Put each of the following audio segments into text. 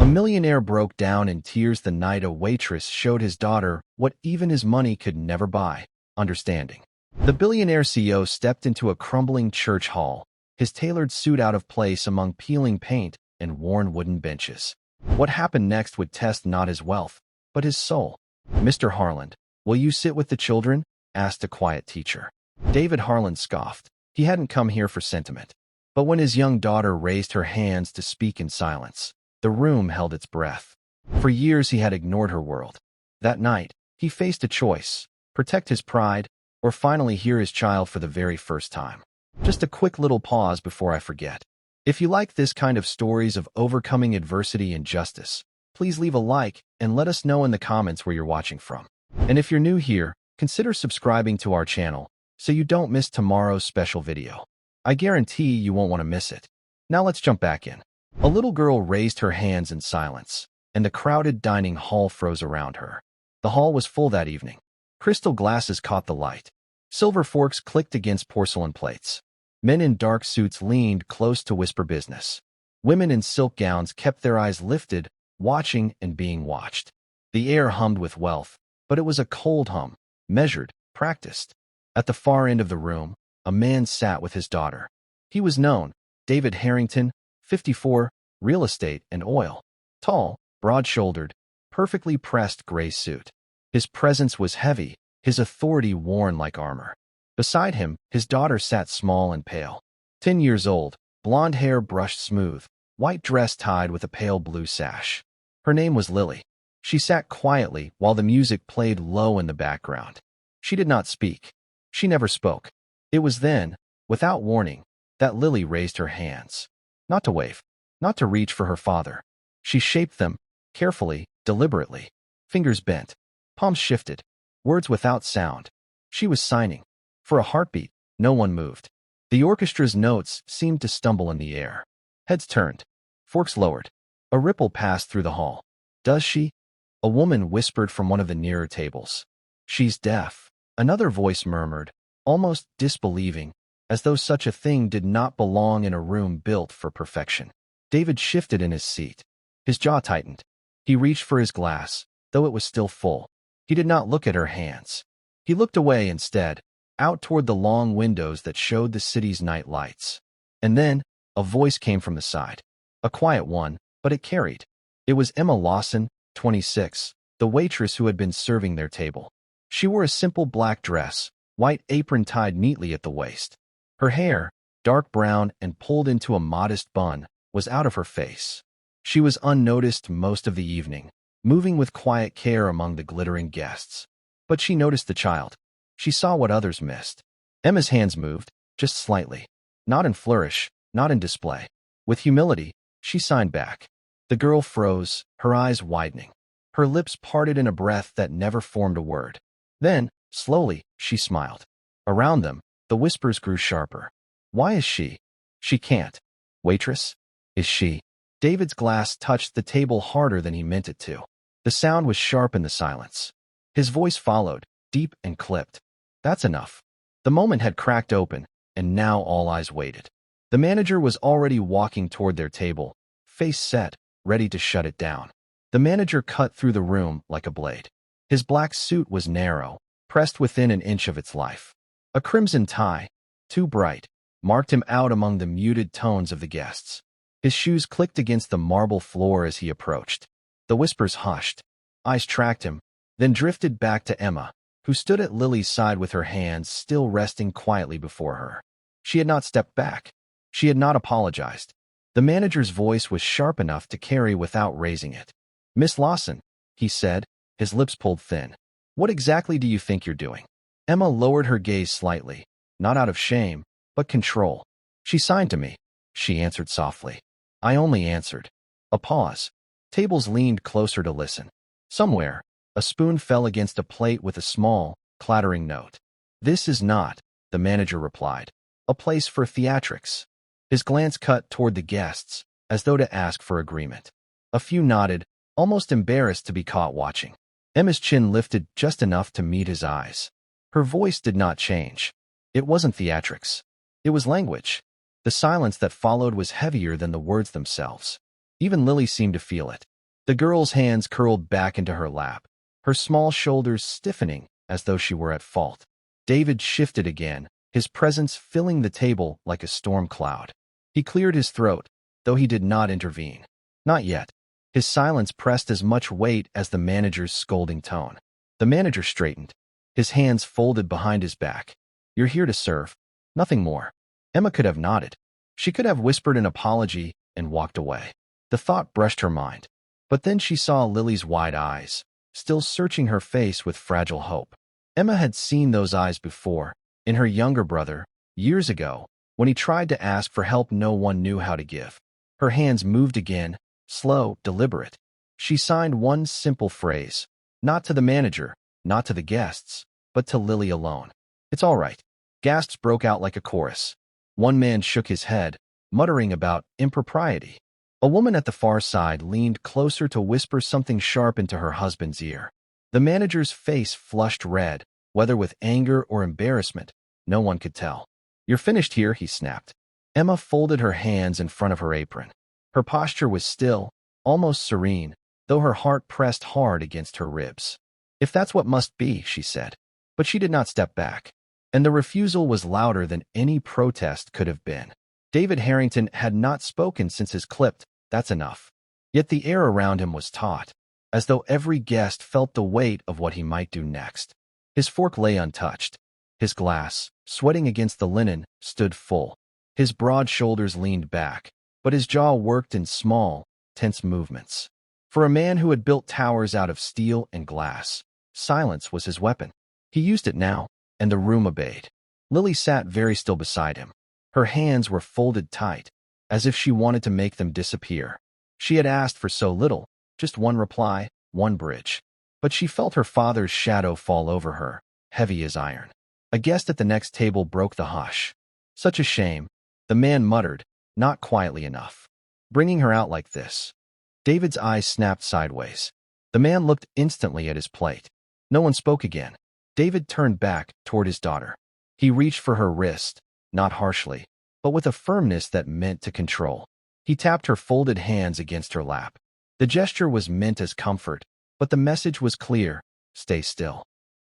millionaire broke down in tears the night a waitress showed his daughter what even his money could never buy: understanding. The billionaire CEO stepped into a crumbling church hall, his tailored suit out of place among peeling paint and worn wooden benches. What happened next would test not his wealth, but his soul. "Mr. Harland, will you sit with the children?" asked a quiet teacher. David Harland scoffed. He hadn't come here for sentiment. But when his young daughter raised her hands to speak in silence, the room held its breath. For years he had ignored her world. That night, he faced a choice: protect his pride, or finally hear his child for the very first time. Just a quick little pause before I forget. If you like this kind of stories of overcoming adversity and justice, please leave a like and let us know in the comments where you're watching from. And if you're new here, consider subscribing to our channel so you don't miss tomorrow's special video. I guarantee you won't want to miss it. Now let's jump back in. A little girl raised her hands in silence, and the crowded dining hall froze around her. The hall was full that evening. Crystal glasses caught the light. Silver forks clicked against porcelain plates. Men in dark suits leaned close to whisper business. Women in silk gowns kept their eyes lifted, watching and being watched. The air hummed with wealth, but it was a cold hum, measured, practiced. At the far end of the room, a man sat with his daughter. He was known: David Harrington, 54, real estate and oil. Tall, broad-shouldered, perfectly pressed gray suit. His presence was heavy, his authority worn like armor. Beside him, his daughter sat small and pale. 10 years old, blonde hair brushed smooth, white dress tied with a pale blue sash. Her name was Lily. She sat quietly while the music played low in the background. She did not speak. She never spoke. It was then, without warning, that Lily raised her hands. Not to wave, not to reach for her father. She shaped them, carefully, deliberately. Fingers bent, palms shifted, words without sound. She was signing. For a heartbeat, no one moved. The orchestra's notes seemed to stumble in the air. Heads turned, forks lowered. A ripple passed through the hall. "Does she?" a woman whispered from one of the nearer tables. "She's deaf," another voice murmured, almost disbelieving, as though such a thing did not belong in a room built for perfection. David shifted in his seat. His jaw tightened. He reached for his glass, though it was still full. He did not look at her hands. He looked away instead, out toward the long windows that showed the city's night lights. And then, a voice came from the side. A quiet one, but it carried. It was Emma Lawson, 26, the waitress who had been serving their table. She wore a simple black dress, white apron tied neatly at the waist. Her hair, dark brown and pulled into a modest bun, was out of her face. She was unnoticed most of the evening, moving with quiet care among the glittering guests. But she noticed the child. She saw what others missed. Emma's hands moved, just slightly. Not in flourish, not in display. With humility, she signed back. The girl froze, her eyes widening. Her lips parted in a breath that never formed a word. Then, slowly, she smiled. Around them, the whispers grew sharper. "Why is she? She can't." "Waitress? Is she?" David's glass touched the table harder than he meant it to. The sound was sharp in the silence. His voice followed, deep and clipped. "That's enough." The moment had cracked open, and now all eyes waited. The manager was already walking toward their table, face set, ready to shut it down. The manager cut through the room like a blade. His black suit was narrow, pressed within an inch of its life. A crimson tie, too bright, marked him out among the muted tones of the guests. His shoes clicked against the marble floor as he approached. The whispers hushed. Eyes tracked him, then drifted back to Emma, who stood at Lily's side with her hands still resting quietly before her. She had not stepped back. She had not apologized. The manager's voice was sharp enough to carry without raising it. "Miss Lawson," he said, his lips pulled thin. "What exactly do you think you're doing?" Emma lowered her gaze slightly, not out of shame, but control. "She signed to me," she answered softly. "I only answered." A pause. Tables leaned closer to listen. Somewhere, a spoon fell against a plate with a small, clattering note. "This is not," the manager replied, "a place for theatrics." His glance cut toward the guests, as though to ask for agreement. A few nodded, almost embarrassed to be caught watching. Emma's chin lifted just enough to meet his eyes. Her voice did not change. It wasn't theatrics. It was language. The silence that followed was heavier than the words themselves. Even Lily seemed to feel it. The girl's hands curled back into her lap, her small shoulders stiffening as though she were at fault. David shifted again, his presence filling the table like a storm cloud. He cleared his throat, though he did not intervene. Not yet. His silence pressed as much weight as the manager's scolding tone. The manager straightened, his hands folded behind his back. "You're here to serve. Nothing more." Emma could have nodded. She could have whispered an apology and walked away. The thought brushed her mind. But then she saw Lily's wide eyes, still searching her face with fragile hope. Emma had seen those eyes before, in her younger brother, years ago, when he tried to ask for help no one knew how to give. Her hands moved again, slow, deliberate. She signed one simple phrase, not to the manager, not to the guests, but to Lily alone. "It's all right." Gasps broke out like a chorus. One man shook his head, muttering about impropriety. A woman at the far side leaned closer to whisper something sharp into her husband's ear. The manager's face flushed red, whether with anger or embarrassment, no one could tell. "You're finished here," he snapped. Emma folded her hands in front of her apron. Her posture was still, almost serene, though her heart pressed hard against her ribs. "If that's what must be," she said. But she did not step back. And the refusal was louder than any protest could have been. David Harrington had not spoken since his clipped, "That's enough." Yet the air around him was taut, as though every guest felt the weight of what he might do next. His fork lay untouched. His glass, sweating against the linen, stood full. His broad shoulders leaned back, but his jaw worked in small, tense movements. For a man who had built towers out of steel and glass, silence was his weapon. He used it now, and the room obeyed. Lily sat very still beside him. Her hands were folded tight, as if she wanted to make them disappear. She had asked for so little, just one reply, one bridge. But she felt her father's shadow fall over her, heavy as iron. A guest at the next table broke the hush. "Such a shame," the man muttered, not quietly enough. "Bringing her out like this." David's eyes snapped sideways. The man looked instantly at his plate. No one spoke again. David turned back toward his daughter. He reached for her wrist, not harshly, but with a firmness that meant to control. He tapped her folded hands against her lap. The gesture was meant as comfort, but the message was clear: stay still.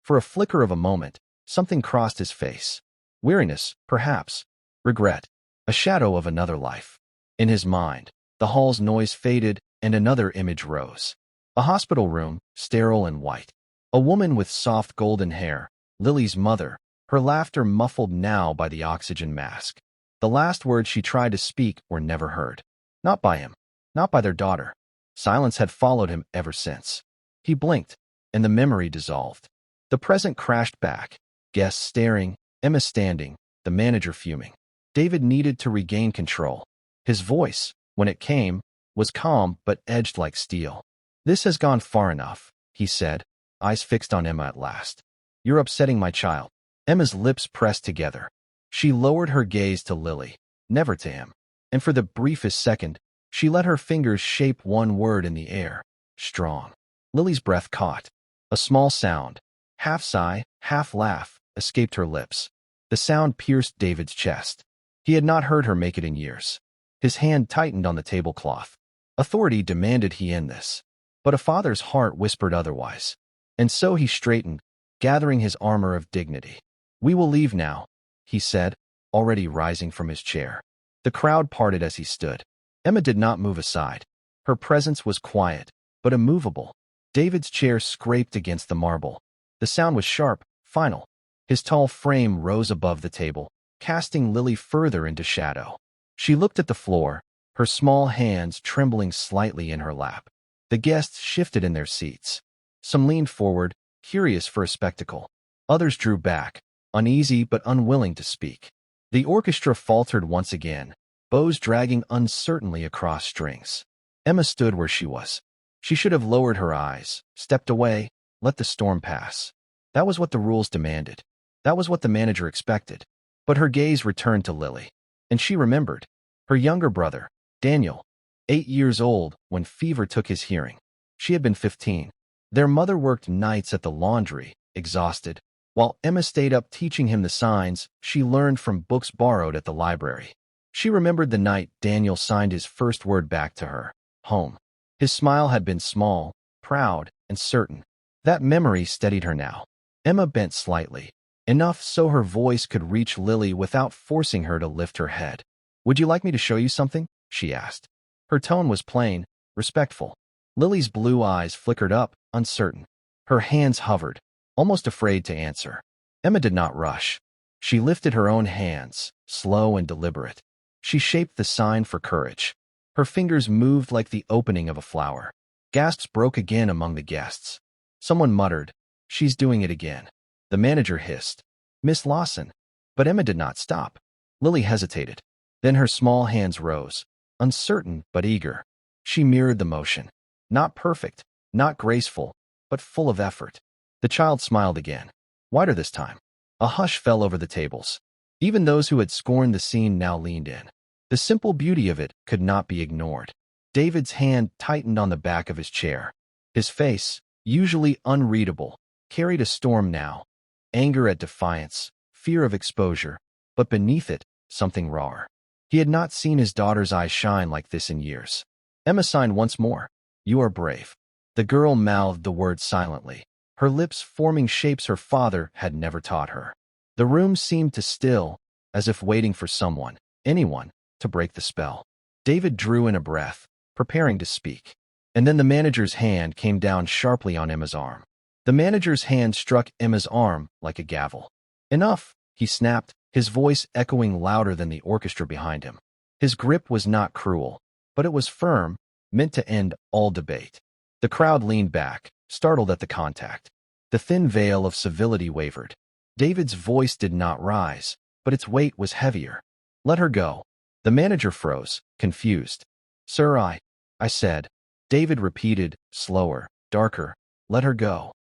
For a flicker of a moment, something crossed his face. Weariness, perhaps. Regret. A shadow of another life. In his mind, the hall's noise faded and another image rose. A hospital room, sterile and white. A woman with soft golden hair, Lily's mother, her laughter muffled now by the oxygen mask. The last words she tried to speak were never heard. Not by him. Not by their daughter. Silence had followed him ever since. He blinked, and the memory dissolved. The present crashed back. Guests staring, Emma standing, the manager fuming. David needed to regain control. His voice, when it came, was calm but edged like steel. "This has gone far enough," he said, eyes fixed on Emma at last. "You're upsetting my child." Emma's lips pressed together. She lowered her gaze to Lily, never to him. And for the briefest second, she let her fingers shape one word in the air: strong. Lily's breath caught. A small sound, half sigh, half laugh, escaped her lips. The sound pierced David's chest. He had not heard her make it in years. His hand tightened on the tablecloth. Authority demanded he end this. But a father's heart whispered otherwise. And so he straightened, gathering his armor of dignity. "We will leave now," he said, already rising from his chair. The crowd parted as he stood. Emma did not move aside. Her presence was quiet, but immovable. David's chair scraped against the marble. The sound was sharp, final. His tall frame rose above the table, casting Lily further into shadow. She looked at the floor, her small hands trembling slightly in her lap. The guests shifted in their seats. Some leaned forward, curious for a spectacle. Others drew back, uneasy but unwilling to speak. The orchestra faltered once again, bows dragging uncertainly across strings. Emma stood where she was. She should have lowered her eyes, stepped away, let the storm pass. That was what the rules demanded. That was what the manager expected. But her gaze returned to Lily. And she remembered. Her younger brother, Daniel, 8 years old when fever took his hearing. She had been 15. Their mother worked nights at the laundry, exhausted, while Emma stayed up teaching him the signs she learned from books borrowed at the library. She remembered the night Daniel signed his first word back to her: home. His smile had been small, proud, and certain. That memory steadied her now. Emma bent slightly, enough so her voice could reach Lily without forcing her to lift her head. "Would you like me to show you something?" she asked. Her tone was plain, respectful. Lily's blue eyes flickered up, uncertain. Her hands hovered, almost afraid to answer. Emma did not rush. She lifted her own hands, slow and deliberate. She shaped the sign for courage. Her fingers moved like the opening of a flower. Gasps broke again among the guests. Someone muttered, "She's doing it again." The manager hissed, "Miss Lawson." But Emma did not stop. Lily hesitated. Then her small hands rose, uncertain but eager. She mirrored the motion. Not perfect, not graceful, but full of effort. The child smiled again, wider this time. A hush fell over the tables. Even those who had scorned the scene now leaned in. The simple beauty of it could not be ignored. David's hand tightened on the back of his chair. His face, usually unreadable, carried a storm now. Anger at defiance, fear of exposure, but beneath it, something rawer. He had not seen his daughter's eyes shine like this in years. Emma signed once more. "You are brave." The girl mouthed the word silently, her lips forming shapes her father had never taught her. The room seemed to still, as if waiting for someone, anyone, to break the spell. David drew in a breath, preparing to speak. And then the manager's hand came down sharply on Emma's arm. The manager's hand struck Emma's arm like a gavel. "Enough," he snapped, his voice echoing louder than the orchestra behind him. His grip was not cruel, but it was firm, meant to end all debate. The crowd leaned back, startled at the contact. The thin veil of civility wavered. David's voice did not rise, but its weight was heavier. "Let her go." The manager froze, confused. "Sir, I said." David repeated, slower, darker, "Let her go."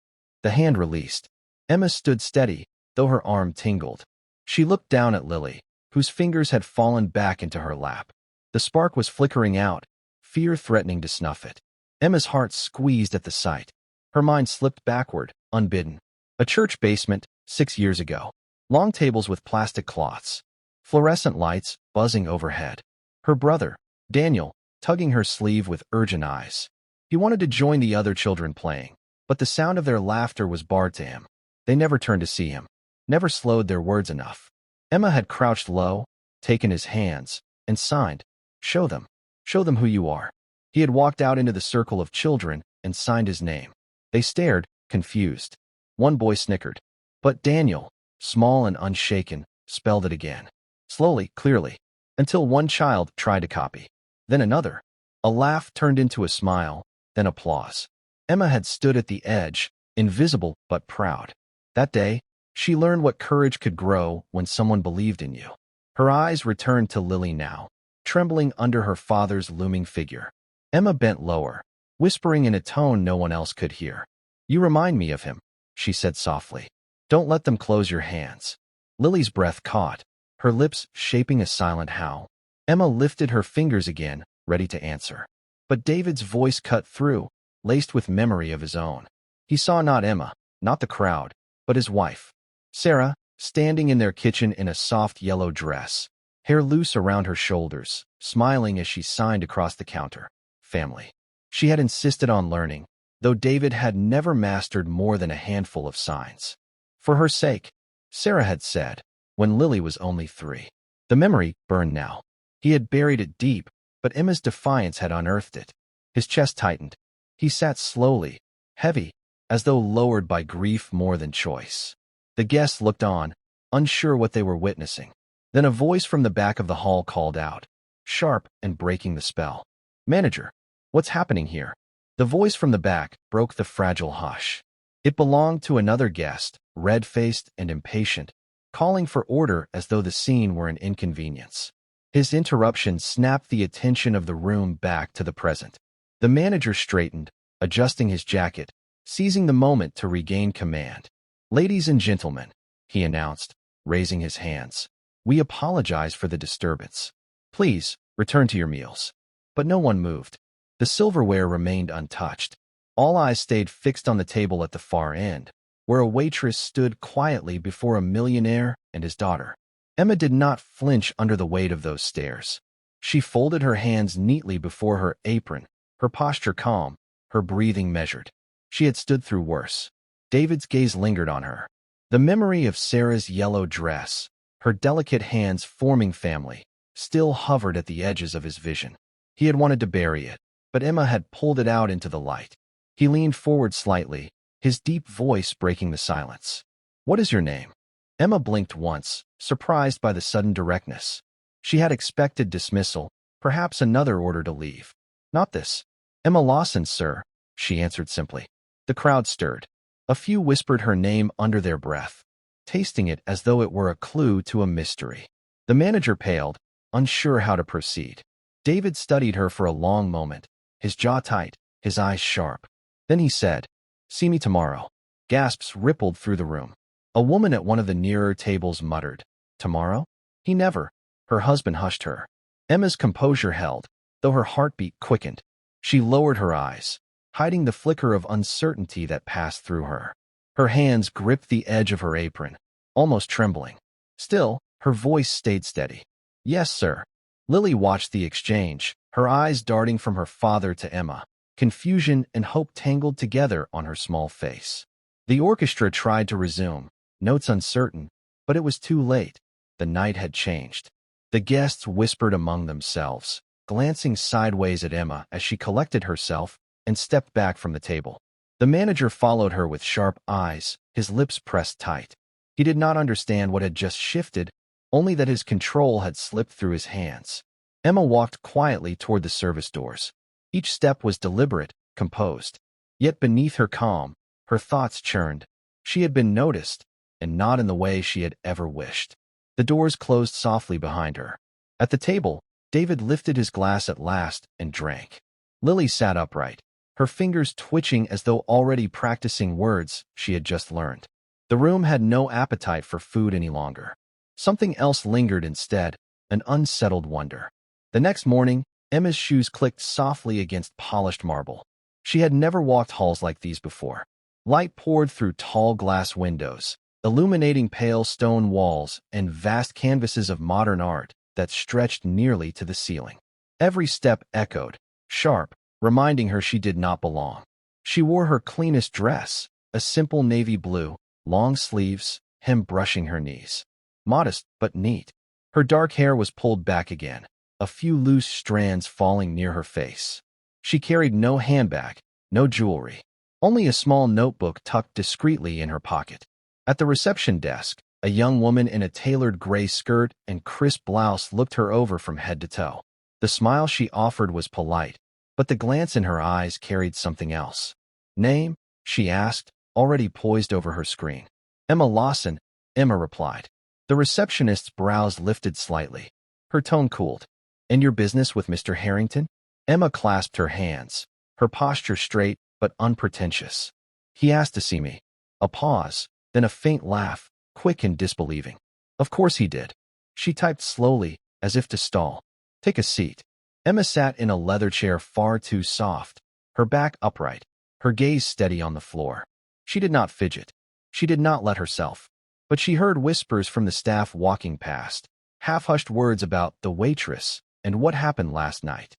The hand released. Emma stood steady, though her arm tingled. She looked down at Lily, whose fingers had fallen back into her lap. The spark was flickering out, fear threatening to snuff it. Emma's heart squeezed at the sight. Her mind slipped backward, unbidden. A church basement, 6 years ago. Long tables with plastic cloths. Fluorescent lights buzzing overhead. Her brother, Daniel, tugging her sleeve with urgent eyes. He wanted to join the other children playing, but the sound of their laughter was barred to him. They never turned to see him, never slowed their words enough. Emma had crouched low, taken his hands, and signed, "Show them. Show them who you are." He had walked out into the circle of children and signed his name. They stared, confused. One boy snickered. But Daniel, small and unshaken, spelled it again. Slowly, clearly, until one child tried to copy. Then another. A laugh turned into a smile, then applause. Emma had stood at the edge, invisible but proud. That day, she learned what courage could grow when someone believed in you. Her eyes returned to Lily now, trembling under her father's looming figure. Emma bent lower, whispering in a tone no one else could hear. "You remind me of him," she said softly. "Don't let them close your hands." Lily's breath caught, her lips shaping a silent howl. Emma lifted her fingers again, ready to answer. But David's voice cut through, laced with memory of his own. He saw not Emma, not the crowd, but his wife, Sarah, standing in their kitchen in a soft yellow dress, hair loose around her shoulders, smiling as she signed across the counter. Family. She had insisted on learning, though David had never mastered more than a handful of signs. For her sake, Sarah had said, when Lily was only 3. The memory burned now. He had buried it deep, but Emma's defiance had unearthed it. His chest tightened. He sat slowly, heavy, as though lowered by grief more than choice. The guests looked on, unsure what they were witnessing. Then a voice from the back of the hall called out, sharp and breaking the spell. "Manager, what's happening here?" The voice from the back broke the fragile hush. It belonged to another guest, red-faced and impatient, calling for order as though the scene were an inconvenience. His interruption snapped the attention of the room back to the present. The manager straightened, adjusting his jacket, seizing the moment to regain command. "Ladies and gentlemen," he announced, raising his hands, "we apologize for the disturbance. Please, return to your meals." But no one moved. The silverware remained untouched. All eyes stayed fixed on the table at the far end, where a waitress stood quietly before a millionaire and his daughter. Emma did not flinch under the weight of those stares. She folded her hands neatly before her apron, her posture calm, her breathing measured. She had stood through worse. David's gaze lingered on her. The memory of Sarah's yellow dress, her delicate hands forming family, still hovered at the edges of his vision. He had wanted to bury it, but Emma had pulled it out into the light. He leaned forward slightly, his deep voice breaking the silence. "What is your name?" Emma blinked once, surprised by the sudden directness. She had expected dismissal, perhaps another order to leave. "Not this. Emma Lawson, sir," she answered simply. The crowd stirred. A few whispered her name under their breath, tasting it as though it were a clue to a mystery. The manager paled, unsure how to proceed. David studied her for a long moment, his jaw tight, his eyes sharp. Then he said, "See me tomorrow." Gasps rippled through the room. A woman at one of the nearer tables muttered, "Tomorrow?" He never. Her husband hushed her. Emma's composure held, though her heartbeat quickened. She lowered her eyes, hiding the flicker of uncertainty that passed through her. Her hands gripped the edge of her apron, almost trembling. Still, her voice stayed steady. "Yes, sir." Lily watched the exchange, her eyes darting from her father to Emma, confusion and hope tangled together on her small face. The orchestra tried to resume, notes uncertain, but it was too late. The night had changed. The guests whispered among themselves, glancing sideways at Emma as she collected herself and stepped back from the table. The manager followed her with sharp eyes, his lips pressed tight. He did not understand what had just shifted, only that his control had slipped through his hands. Emma walked quietly toward the service doors. Each step was deliberate, composed. Yet beneath her calm, her thoughts churned. She had been noticed, and not in the way she had ever wished. The doors closed softly behind her. At the table, David lifted his glass at last and drank. Lily sat upright, her fingers twitching as though already practicing words she had just learned. The room had no appetite for food any longer. Something else lingered instead, an unsettled wonder. The next morning, Emma's shoes clicked softly against polished marble. She had never walked halls like these before. Light poured through tall glass windows, illuminating pale stone walls and vast canvases of modern art that stretched nearly to the ceiling. Every step echoed, sharp, reminding her she did not belong. She wore her cleanest dress, a simple navy blue, long sleeves, hem brushing her knees. Modest but neat. Her dark hair was pulled back again, a few loose strands falling near her face. She carried no handbag, no jewelry, only a small notebook tucked discreetly in her pocket. At the reception desk, a young woman in a tailored gray skirt and crisp blouse looked her over from head to toe. The smile she offered was polite, but the glance in her eyes carried something else. "Name?" she asked, already poised over her screen. "Emma Lawson," Emma replied. The receptionist's brows lifted slightly. Her tone cooled. "And your business with Mr. Harrington?" Emma clasped her hands, her posture straight but unpretentious. "He asked to see me." A pause, then a faint laugh, quick and disbelieving. "Of course he did." She typed slowly, as if to stall. "Take a seat." Emma sat in a leather chair far too soft, her back upright, her gaze steady on the floor. She did not fidget. She did not let herself. But she heard whispers from the staff walking past, half-hushed words about the waitress and what happened last night.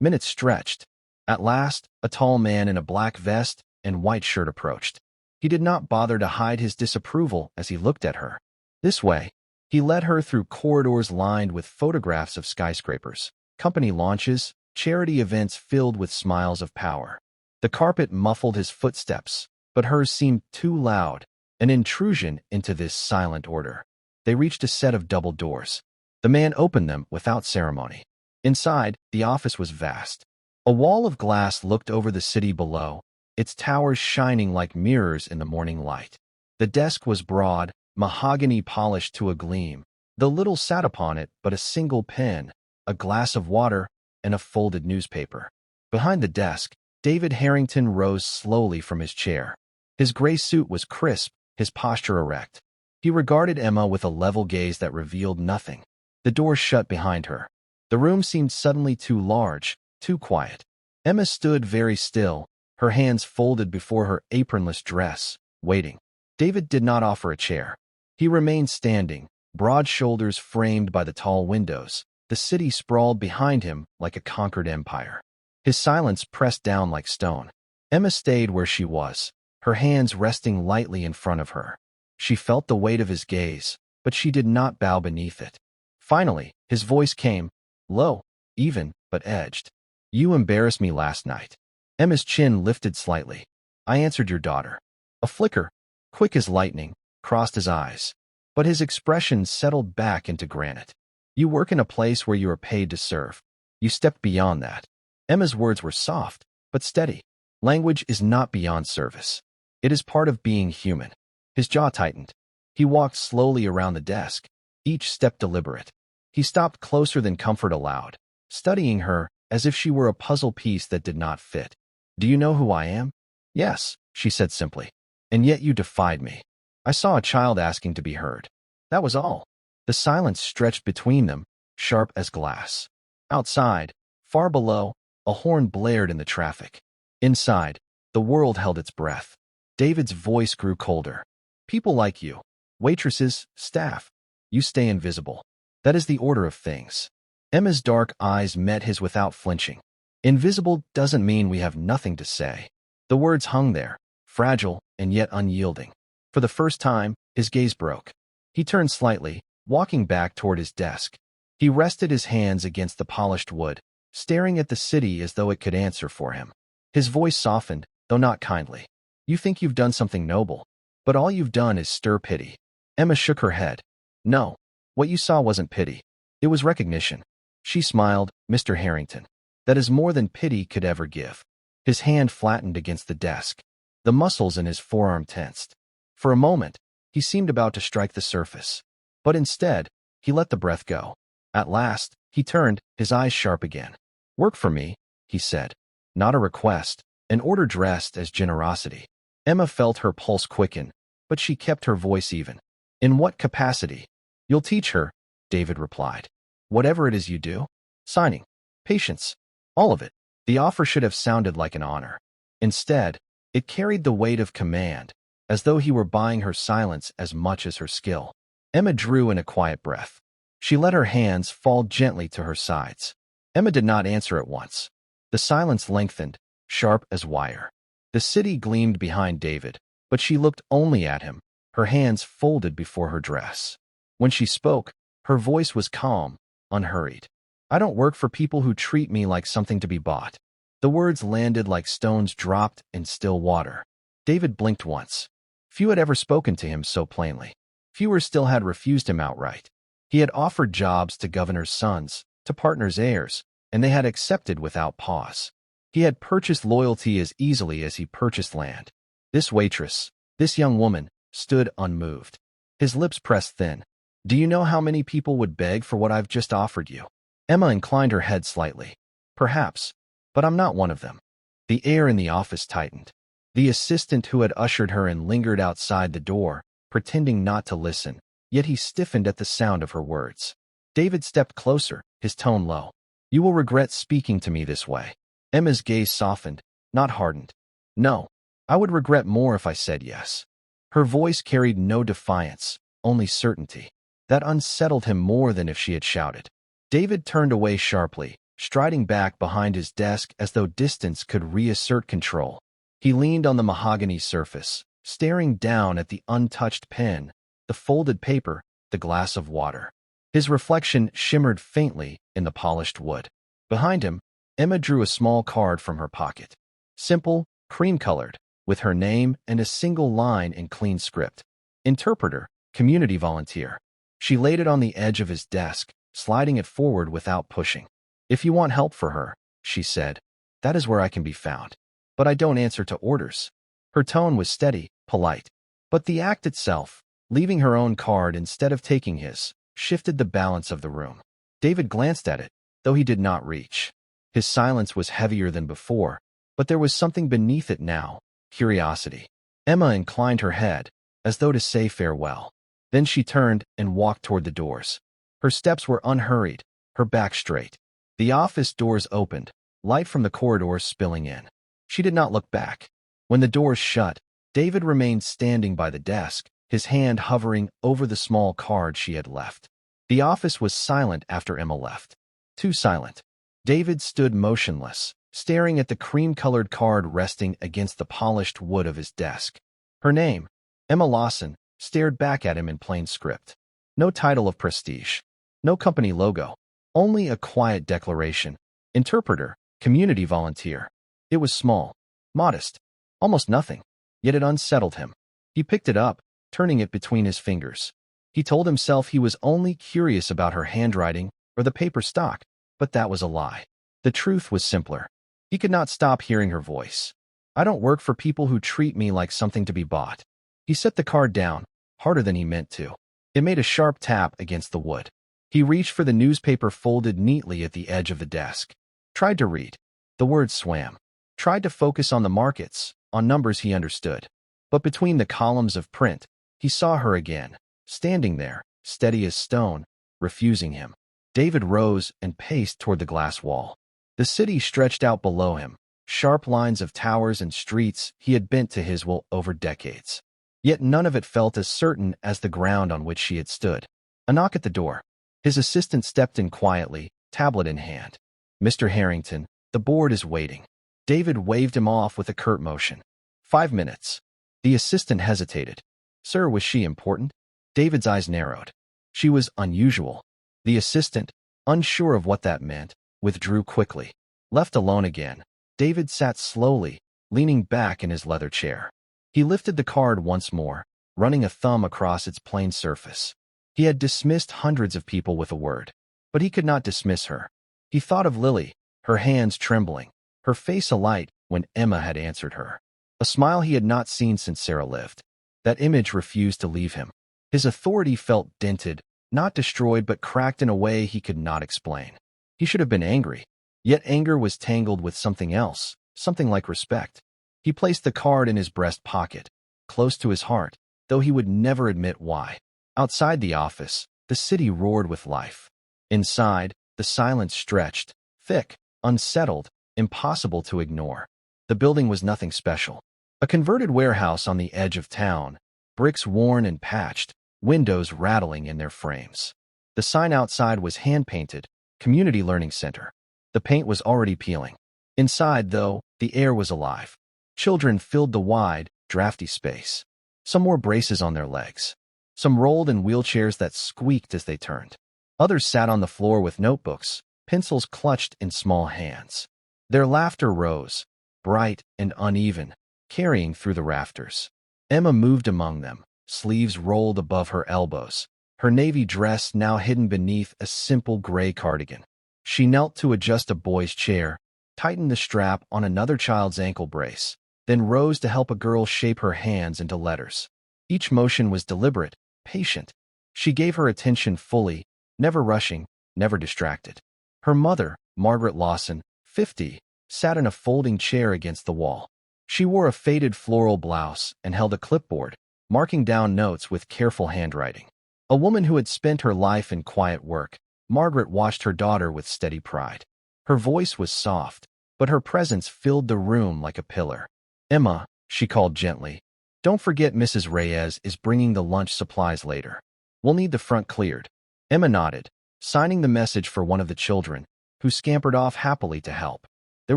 Minutes stretched. At last, a tall man in a black vest and white shirt approached. He did not bother to hide his disapproval as he looked at her. "This way." He led her through corridors lined with photographs of skyscrapers, company launches, charity events filled with smiles of power. The carpet muffled his footsteps, but hers seemed too loud, an intrusion into this silent order. They reached a set of double doors. The man opened them without ceremony. Inside, the office was vast. A wall of glass looked over the city below, its towers shining like mirrors in the morning light. The desk was broad, mahogany polished to a gleam. The little sat upon it but a single pen, a glass of water, and a folded newspaper. Behind the desk, David Harrington rose slowly from his chair. His gray suit was crisp, his posture erect. He regarded Emma with a level gaze that revealed nothing. The door shut behind her. The room seemed suddenly too large, too quiet. Emma stood very still, her hands folded before her apronless dress, waiting. David did not offer a chair. He remained standing, broad shoulders framed by the tall windows. The city sprawled behind him like a conquered empire. His silence pressed down like stone. Emma stayed where she was, her hands resting lightly in front of her. She felt the weight of his gaze, but she did not bow beneath it. Finally, his voice came, low, even, but edged. "You embarrassed me last night." Emma's chin lifted slightly. "I answered your daughter." A flicker, quick as lightning, crossed his eyes, but his expression settled back into granite. "You work in a place where you are paid to serve. You stepped beyond that." Emma's words were soft, but steady. Language is not beyond service. It is part of being human. His jaw tightened. He walked slowly around the desk, each step deliberate. He stopped closer than comfort allowed, studying her as if she were a puzzle piece that did not fit. "Do you know who I am?" "Yes," she said simply. "And yet you defied me. I saw a child asking to be heard. That was all." The silence stretched between them, sharp as glass. Outside, far below, a horn blared in the traffic. Inside, the world held its breath. David's voice grew colder. "People like you, waitresses, staff, you stay invisible. That is the order of things." Emma's dark eyes met his without flinching. "Invisible doesn't mean we have nothing to say." The words hung there, fragile and yet unyielding. For the first time, his gaze broke. He turned slightly, walking back toward his desk. He rested his hands against the polished wood, staring at the city as though it could answer for him. His voice softened, though not kindly. "You think you've done something noble, but all you've done is stir pity." Emma shook her head. "No, what you saw wasn't pity. It was recognition." She smiled. "Mr. Harrington, that is more than pity could ever give." His hand flattened against the desk. The muscles in his forearm tensed. For a moment, he seemed about to strike the surface. But instead, he let the breath go. At last, he turned, his eyes sharp again. "Work for me," he said. Not a request, an order dressed as generosity. Emma felt her pulse quicken, but she kept her voice even. "In what capacity?" "You'll teach her," David replied. "Whatever it is you do." Signing. Patience. All of it. The offer should have sounded like an honor. Instead, it carried the weight of command, as though he were buying her silence as much as her skill. Emma drew in a quiet breath. She let her hands fall gently to her sides. Emma did not answer at once. The silence lengthened, sharp as wire. The city gleamed behind David, but she looked only at him, her hands folded before her dress. When she spoke, her voice was calm, unhurried. "I don't work for people who treat me like something to be bought." The words landed like stones dropped in still water. David blinked once. Few had ever spoken to him so plainly. Fewer still had refused him outright. He had offered jobs to governors' sons, to partners' heirs, and they had accepted without pause. He had purchased loyalty as easily as he purchased land. This waitress, this young woman, stood unmoved. His lips pressed thin. "Do you know how many people would beg for what I've just offered you?" Emma inclined her head slightly. "Perhaps, but I'm not one of them." The air in the office tightened. The assistant who had ushered her in lingered outside the door, pretending not to listen, yet he stiffened at the sound of her words. David stepped closer, his tone low. "You will regret speaking to me this way." Emma's gaze softened, not hardened. "No, I would regret more if I said yes." Her voice carried no defiance, only certainty. That unsettled him more than if she had shouted. David turned away sharply, striding back behind his desk as though distance could reassert control. He leaned on the mahogany surface, staring down at the untouched pen, the folded paper, the glass of water. His reflection shimmered faintly in the polished wood. Behind him, Emma drew a small card from her pocket. Simple, cream-colored, with her name and a single line in clean script. Interpreter, community volunteer. She laid it on the edge of his desk, sliding it forward without pushing. "If you want help for her," she said, "that is where I can be found. But I don't answer to orders." Her tone was steady, polite. But the act itself, leaving her own card instead of taking his, shifted the balance of the room. David glanced at it, though he did not reach. His silence was heavier than before, but there was something beneath it now, curiosity. Emma inclined her head, as though to say farewell. Then she turned and walked toward the doors. Her steps were unhurried, her back straight. The office doors opened, light from the corridors spilling in. She did not look back. When the doors shut, David remained standing by the desk, his hand hovering over the small card she had left. The office was silent after Emma left. Too silent. David stood motionless, staring at the cream-colored card resting against the polished wood of his desk. Her name, Emma Lawson, stared back at him in plain script. No title of prestige. No company logo. Only a quiet declaration. Interpreter, community volunteer. It was small, modest, almost nothing, yet it unsettled him. He picked it up, turning it between his fingers. He told himself he was only curious about her handwriting or the paper stock, but that was a lie. The truth was simpler. He could not stop hearing her voice. I don't work for people who treat me like something to be bought. He set the card down, harder than he meant to. It made a sharp tap against the wood. He reached for the newspaper folded neatly at the edge of the desk. Tried to read. The words swam. Tried to focus on the markets, on numbers he understood. But between the columns of print, he saw her again, standing there, steady as stone, refusing him. David rose and paced toward the glass wall. The city stretched out below him, sharp lines of towers and streets he had bent to his will over decades. Yet none of it felt as certain as the ground on which she had stood. A knock at the door. His assistant stepped in quietly, tablet in hand. Mr. Harrington, the board is waiting. David waved him off with a curt motion. 5 minutes. The assistant hesitated. Sir, was she important? David's eyes narrowed. She was unusual. The assistant, unsure of what that meant, withdrew quickly. Left alone again, David sat slowly, leaning back in his leather chair. He lifted the card once more, running a thumb across its plain surface. He had dismissed hundreds of people with a word, but he could not dismiss her. He thought of Lily, her hands trembling, her face alight when Emma had answered her. A smile he had not seen since Sarah lived. That image refused to leave him. His authority felt dented, not destroyed but cracked in a way he could not explain. He should have been angry, yet anger was tangled with something else, something like respect. He placed the card in his breast pocket, close to his heart, though he would never admit why. Outside the office, the city roared with life. Inside, the silence stretched, thick, unsettled, impossible to ignore. The building was nothing special. A converted warehouse on the edge of town, bricks worn and patched, windows rattling in their frames. The sign outside was hand-painted, Community Learning Center. The paint was already peeling. Inside, though, the air was alive. Children filled the wide, drafty space. Some wore braces on their legs. Some rolled in wheelchairs that squeaked as they turned. Others sat on the floor with notebooks, pencils clutched in small hands. Their laughter rose, bright and uneven, carrying through the rafters. Emma moved among them, sleeves rolled above her elbows, her navy dress now hidden beneath a simple gray cardigan. She knelt to adjust a boy's chair, tightened the strap on another child's ankle brace, then rose to help a girl shape her hands into letters. Each motion was deliberate, patient. She gave her attention fully, never rushing, never distracted. Her mother, Margaret Lawson, 50, sat in a folding chair against the wall. She wore a faded floral blouse and held a clipboard, marking down notes with careful handwriting. A woman who had spent her life in quiet work, Margaret watched her daughter with steady pride. Her voice was soft, but her presence filled the room like a pillar. Emma, she called gently, don't forget Mrs. Reyes is bringing the lunch supplies later. We'll need the front cleared. Emma nodded, signing the message for one of the children, who scampered off happily to help. There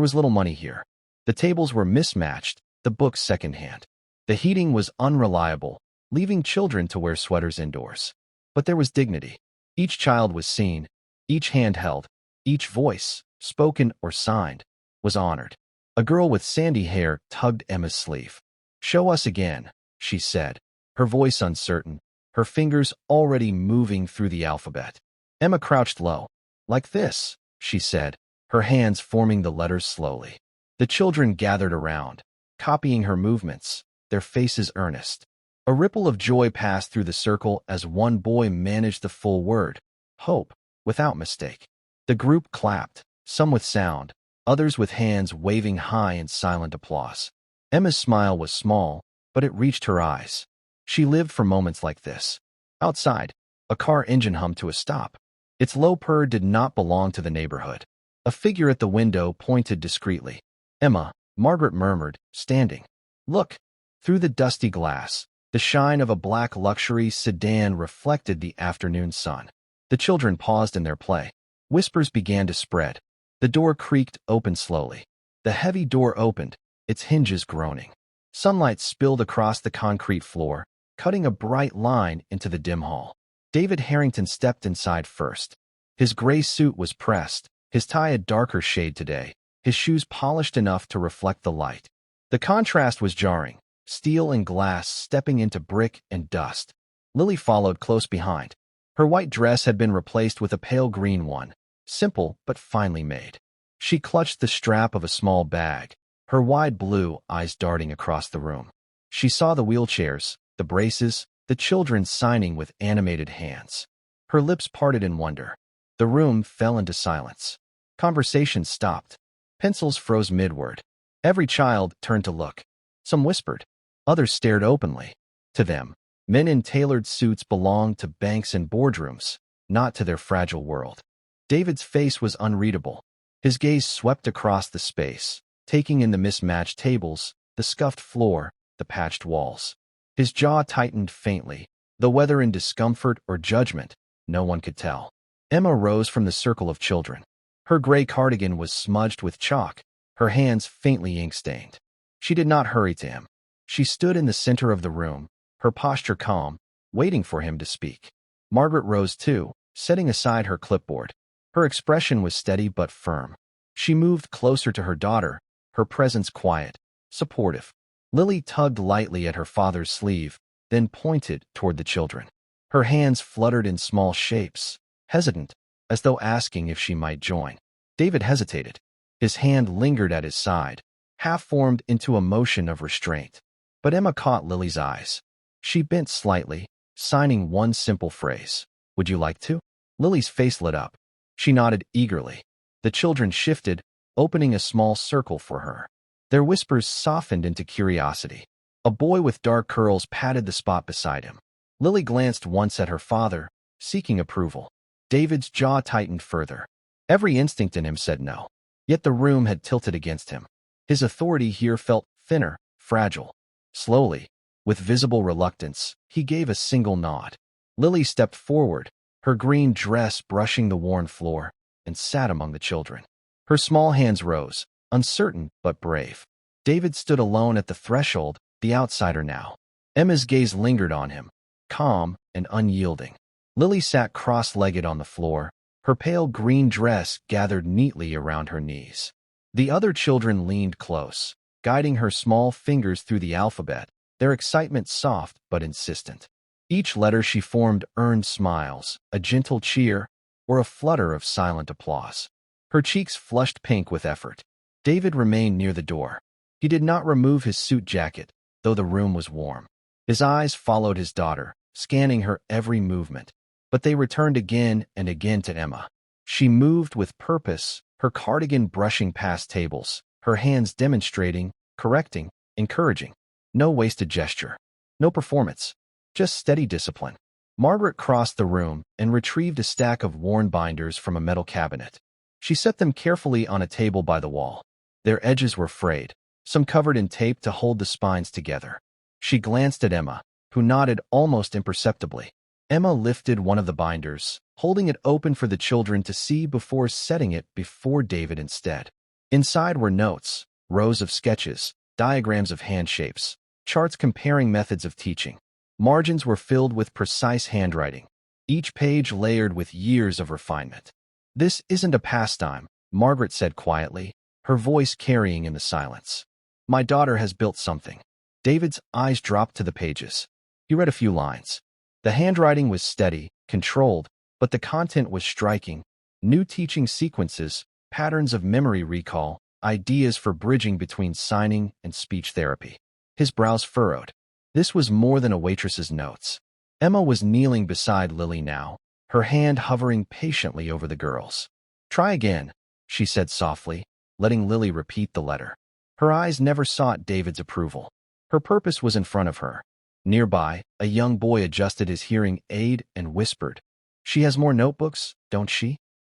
was little money here. The tables were mismatched, the books secondhand. The heating was unreliable, leaving children to wear sweaters indoors. But there was dignity. Each child was seen, each hand held, each voice, spoken or signed, was honored. A girl with sandy hair tugged Emma's sleeve. Show us again, she said, her voice uncertain, her fingers already moving through the alphabet. Emma crouched low. Like this, she said, her hands forming the letters slowly. The children gathered around, copying her movements, their faces earnest. A ripple of joy passed through the circle as one boy managed the full word, hope, without mistake. The group clapped, some with sound, others with hands waving high in silent applause. Emma's smile was small, but it reached her eyes. She lived for moments like this. Outside, a car engine hummed to a stop. Its low purr did not belong to the neighborhood. A figure at the window pointed discreetly. Emma, Margaret murmured, standing. Look! Through the dusty glass, the shine of a black luxury sedan reflected the afternoon sun. The children paused in their play. Whispers began to spread. The door creaked open slowly. The heavy door opened, its hinges groaning. Sunlight spilled across the concrete floor, cutting a bright line into the dim hall. David Harrington stepped inside first. His gray suit was pressed, his tie a darker shade today, his shoes polished enough to reflect the light. The contrast was jarring, steel and glass stepping into brick and dust. Lily followed close behind. Her white dress had been replaced with a pale green one, simple but finely made. She clutched the strap of a small bag, her wide blue eyes darting across the room. She saw the wheelchairs, the braces, the children signing with animated hands. Her lips parted in wonder. The room fell into silence. Conversation stopped. Pencils froze midward. Every child turned to look. Some whispered. Others stared openly. To them, men in tailored suits belonged to banks and boardrooms, not to their fragile world. David's face was unreadable. His gaze swept across the space, taking in the mismatched tables, the scuffed floor, the patched walls. His jaw tightened faintly, though whether in discomfort or judgment, no one could tell. Emma rose from the circle of children. Her gray cardigan was smudged with chalk, her hands faintly ink-stained. She did not hurry to him. She stood in the center of the room, her posture calm, waiting for him to speak. Margaret rose too, setting aside her clipboard. Her expression was steady but firm. She moved closer to her daughter, her presence quiet, supportive. Lily tugged lightly at her father's sleeve, then pointed toward the children. Her hands fluttered in small shapes, hesitant, as though asking if she might join. David hesitated. His hand lingered at his side, half-formed into a motion of restraint. But Emma caught Lily's eyes. She bent slightly, signing one simple phrase. "Would you like to?" Lily's face lit up. She nodded eagerly. The children shifted, opening a small circle for her. Their whispers softened into curiosity. A boy with dark curls patted the spot beside him. Lily glanced once at her father, seeking approval. David's jaw tightened further. Every instinct in him said no. Yet the room had tilted against him. His authority here felt thinner, fragile. Slowly, with visible reluctance, he gave a single nod. Lily stepped forward, her green dress brushing the worn floor, and sat among the children. Her small hands rose, uncertain but brave. David stood alone at the threshold, the outsider now. Emma's gaze lingered on him, calm and unyielding. Lily sat cross-legged on the floor, her pale green dress gathered neatly around her knees. The other children leaned close, guiding her small fingers through the alphabet, their excitement soft but insistent. Each letter she formed earned smiles, a gentle cheer, or a flutter of silent applause. Her cheeks flushed pink with effort. David remained near the door. He did not remove his suit jacket, though the room was warm. His eyes followed his daughter, scanning her every movement. But they returned again and again to Emma. She moved with purpose, her cardigan brushing past tables, her hands demonstrating, correcting, encouraging. No wasted gesture. No performance. Just steady discipline. Margaret crossed the room and retrieved a stack of worn binders from a metal cabinet. She set them carefully on a table by the wall. Their edges were frayed, some covered in tape to hold the spines together. She glanced at Emma, who nodded almost imperceptibly. Emma lifted one of the binders, holding it open for the children to see before setting it before David instead. Inside were notes, rows of sketches, diagrams of hand shapes, charts comparing methods of teaching. Margins were filled with precise handwriting, each page layered with years of refinement. "This isn't a pastime," Margaret said quietly, her voice carrying in the silence. "My daughter has built something." David's eyes dropped to the pages. He read a few lines. The handwriting was steady, controlled, but the content was striking. New teaching sequences, patterns of memory recall, ideas for bridging between signing and speech therapy. His brows furrowed. This was more than a waitress's notes. Emma was kneeling beside Lily now, her hand hovering patiently over the girls. "Try again," she said softly, letting Lily repeat the letter. Her eyes never sought David's approval. Her purpose was in front of her. Nearby, a young boy adjusted his hearing aid and whispered, "She has more notebooks, don't she?"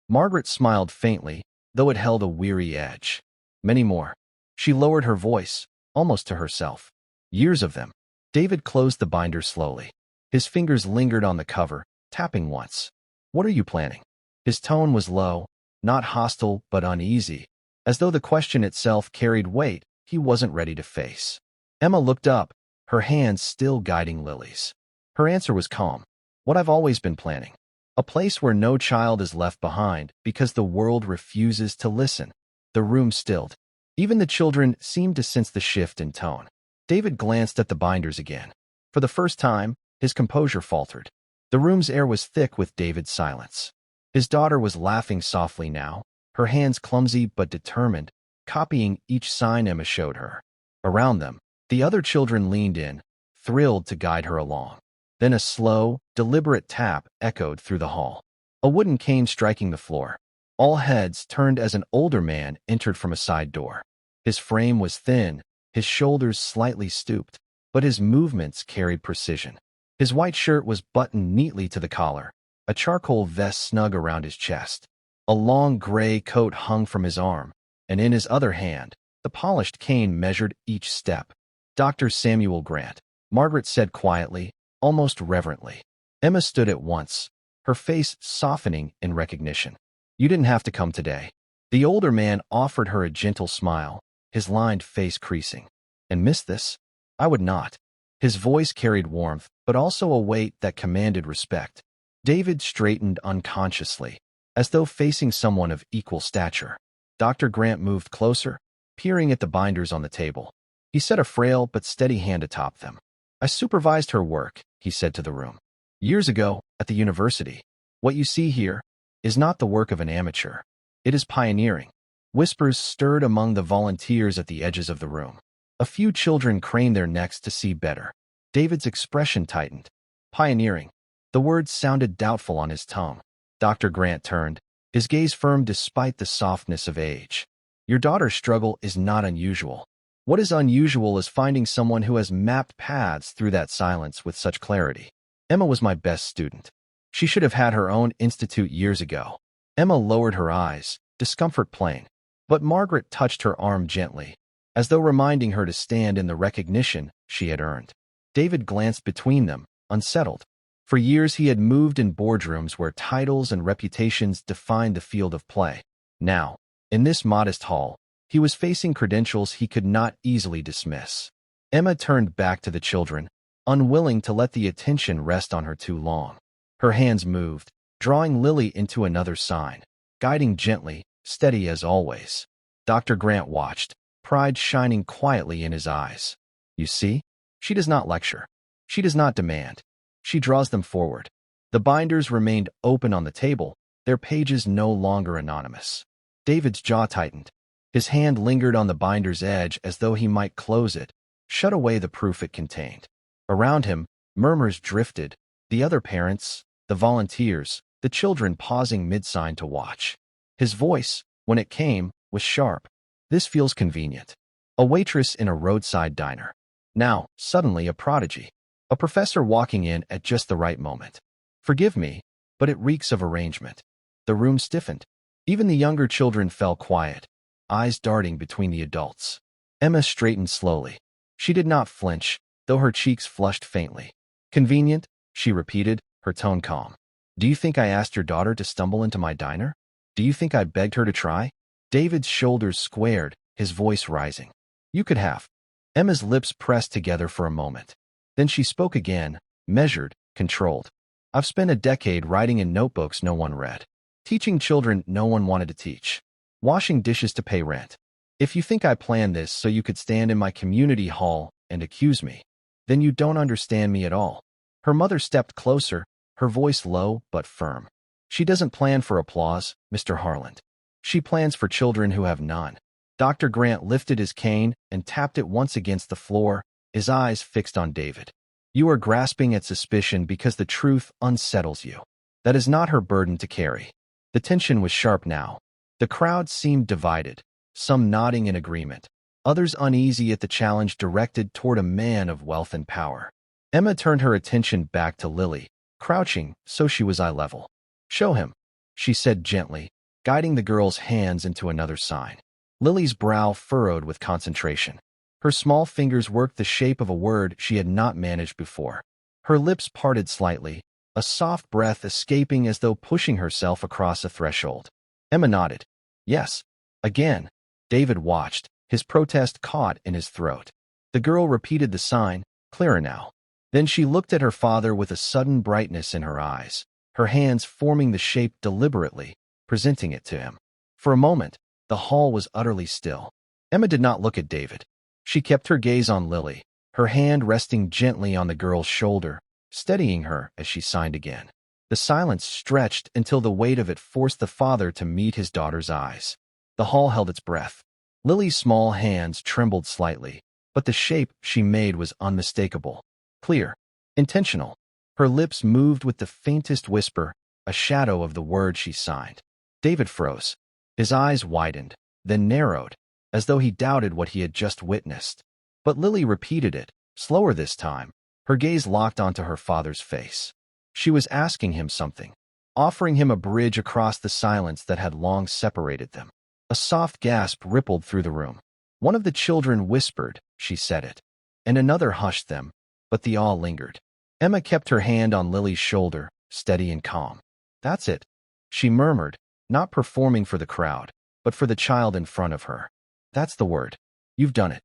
Margaret smiled faintly, though it held a weary edge. "Many more." She lowered her voice, almost to herself. "Years of them." David closed the binder slowly. His fingers lingered on the cover, tapping once. "What are you planning?" His tone was low, not hostile but uneasy. As though the question itself carried weight he wasn't ready to face. Emma looked up, her hands still guiding Lily's. Her answer was calm. What I've always been planning. A place where no child is left behind because the world refuses to listen. The room stilled. Even the children seemed to sense the shift in tone. David glanced at the binders again. For the first time, his composure faltered. The room's air was thick with David's silence. His daughter was laughing softly now, her hands clumsy but determined, copying each sign Emma showed her. Around them, the other children leaned in, thrilled to guide her along. Then a slow, deliberate tap echoed through the hall. A wooden cane striking the floor. All heads turned as an older man entered from a side door. His frame was thin, his shoulders slightly stooped, but his movements carried precision. His white shirt was buttoned neatly to the collar, a charcoal vest snug around his chest. A long gray coat hung from his arm, and in his other hand, the polished cane measured each step. "Dr. Samuel Grant," Margaret said quietly, almost reverently. Emma stood at once, her face softening in recognition. "You didn't have to come today." The older man offered her a gentle smile, his lined face creasing. "And miss this? I would not." His voice carried warmth, but also a weight that commanded respect. David straightened unconsciously, as though facing someone of equal stature. Dr. Grant moved closer, peering at the binders on the table. He set a frail but steady hand atop them. "I supervised her work," he said to the room. "Years ago, at the university. What you see here is not the work of an amateur. It is pioneering." Whispers stirred among the volunteers at the edges of the room. A few children craned their necks to see better. David's expression tightened. Pioneering. The words sounded doubtful on his tongue. Dr. Grant turned, his gaze firm despite the softness of age. "Your daughter's struggle is not unusual. What is unusual is finding someone who has mapped paths through that silence with such clarity. Emma was my best student. She should have had her own institute years ago." Emma lowered her eyes, discomfort plain, but Margaret touched her arm gently, as though reminding her to stand in the recognition she had earned. David glanced between them, unsettled. For years he had moved in boardrooms where titles and reputations defined the field of play. Now, in this modest hall, he was facing credentials he could not easily dismiss. Emma turned back to the children, unwilling to let the attention rest on her too long. Her hands moved, drawing Lily into another sign, guiding gently, steady as always. Dr. Grant watched, pride shining quietly in his eyes. "You see? She does not lecture. She does not demand. She draws them forward." The binders remained open on the table, their pages no longer anonymous. David's jaw tightened. His hand lingered on the binder's edge as though he might close it, shut away the proof it contained. Around him, murmurs drifted, the other parents, the volunteers, the children pausing mid-sign to watch. His voice, when it came, was sharp. "This feels convenient." A waitress in a roadside diner. Now, suddenly a prodigy. A professor walking in at just the right moment. "Forgive me, but it reeks of arrangement." The room stiffened. Even the younger children fell quiet, eyes darting between the adults. Emma straightened slowly. She did not flinch, though her cheeks flushed faintly. "Convenient," she repeated, her tone calm. "Do you think I asked your daughter to stumble into my diner? Do you think I begged her to try?" David's shoulders squared, his voice rising. "You could have." Emma's lips pressed together for a moment. Then she spoke again, measured, controlled. "I've spent a decade writing in notebooks no one read, teaching children no one wanted to teach, washing dishes to pay rent. If you think I planned this so you could stand in my community hall and accuse me, then you don't understand me at all." Her mother stepped closer, her voice low but firm. "She doesn't plan for applause, Mr. Harland. She plans for children who have none." Dr. Grant lifted his cane and tapped it once against the floor, his eyes fixed on David. "You are grasping at suspicion because the truth unsettles you. That is not her burden to carry." The tension was sharp now. The crowd seemed divided, some nodding in agreement, others uneasy at the challenge directed toward a man of wealth and power. Emma turned her attention back to Lily, crouching so she was eye level. "Show him," she said gently, guiding the girl's hands into another sign. Lily's brow furrowed with concentration. Her small fingers worked the shape of a word she had not managed before. Her lips parted slightly, a soft breath escaping as though pushing herself across a threshold. Emma nodded. "Yes." Again, David watched, his protest caught in his throat. The girl repeated the sign, clearer now. Then she looked at her father with a sudden brightness in her eyes, her hands forming the shape deliberately, presenting it to him. For a moment, the hall was utterly still. Emma did not look at David. She kept her gaze on Lily, her hand resting gently on the girl's shoulder, steadying her as she signed again. The silence stretched until the weight of it forced the father to meet his daughter's eyes. The hall held its breath. Lily's small hands trembled slightly, but the shape she made was unmistakable, clear, intentional. Her lips moved with the faintest whisper, a shadow of the word she signed. David froze. His eyes widened, then narrowed, as though he doubted what he had just witnessed. But Lily repeated it, slower this time, her gaze locked onto her father's face. She was asking him something, offering him a bridge across the silence that had long separated them. A soft gasp rippled through the room. One of the children whispered, "She said it," and another hushed them, but the awe lingered. Emma kept her hand on Lily's shoulder, steady and calm. "That's it," she murmured, not performing for the crowd, but for the child in front of her. "That's the word. You've done it."